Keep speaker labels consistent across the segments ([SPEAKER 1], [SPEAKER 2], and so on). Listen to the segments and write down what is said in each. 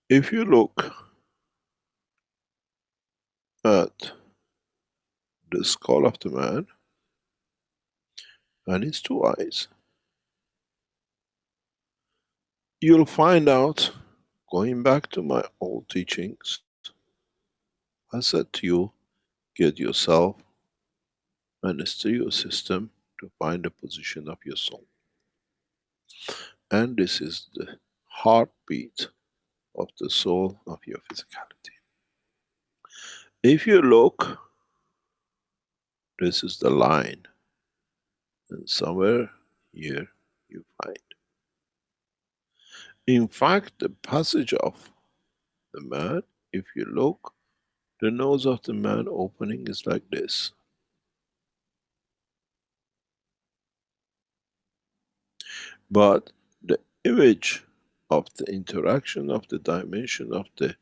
[SPEAKER 1] If you look at the skull of the man and his two eyes, you'll find out, going back to my old teachings, I said to you, get yourself and a stereo system to find the position of your soul. And this is the heartbeat of the soul of your physicality. If you look, this is the line, and somewhere here you find. In fact, the passage of the man, if you look, the nose of the man opening is like this. But the image of the interaction of the dimension of the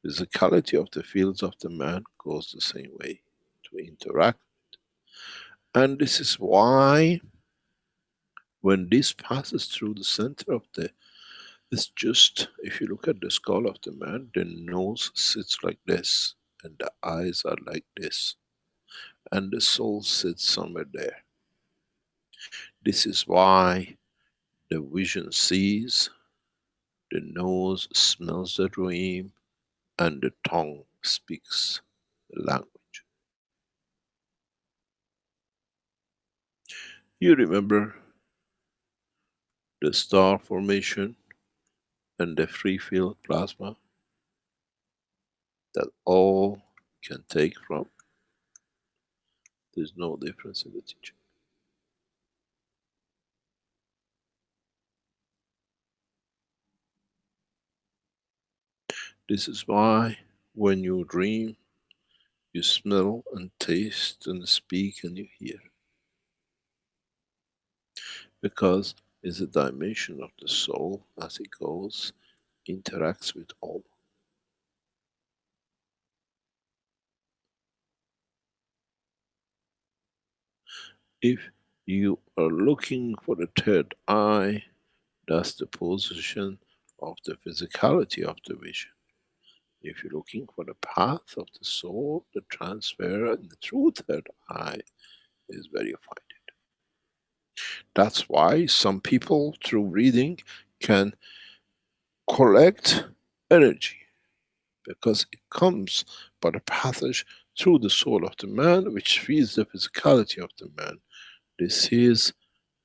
[SPEAKER 1] physicality of the fields of the man goes the same way to interact. And this is why when this passes through the center of the, it's just, if you look at the skull of the man, the nose sits like this, and the eyes are like this, and the soul sits somewhere there. This is why the vision sees, the nose smells the dream, and the tongue speaks the language. You remember the star formation and the free field plasma that all can take from? There's no difference in the teaching. This is why when you dream, you smell and taste and speak and you hear. Because it's a dimension of the soul as it goes, interacts with all. If you are looking for the third eye, that's the position of the physicality of the vision. If you're looking for the path of the soul, the transfer and the true third eye is where you find it. That's why some people through reading can collect energy, because it comes by the passage through the soul of the man, which feeds the physicality of the man. This is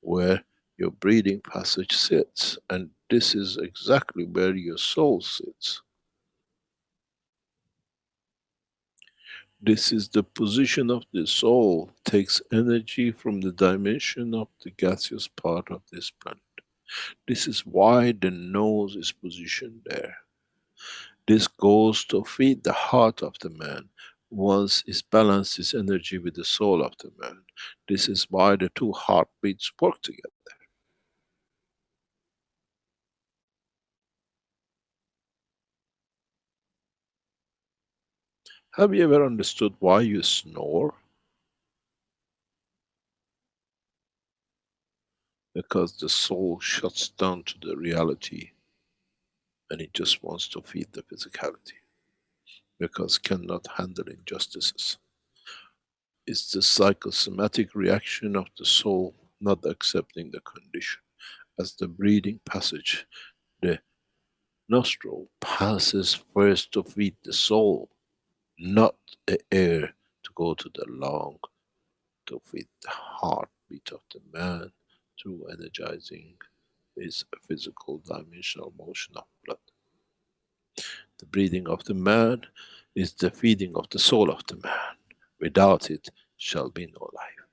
[SPEAKER 1] where your breathing passage sits, and this is exactly where your soul sits. This is the position of the soul, takes energy from the dimension of the gaseous part of this planet. This is why the nose is positioned there. This goes to feed the heart of the man. Once it's balanced its energy with the soul of the man. This is why the two heartbeats work together. Have you ever understood why you snore? Because the soul shuts down to the reality and it just wants to feed the physicality. Because cannot handle injustices. It's the psychosomatic reaction of the soul not accepting the condition. As the breathing passage, the nostril passes first to feed the soul, not the air to go to the lung to feed the heartbeat of the man through energizing his physical dimensional motion of blood. The breathing of the man is the feeding of the soul of the man. Without it shall be no life.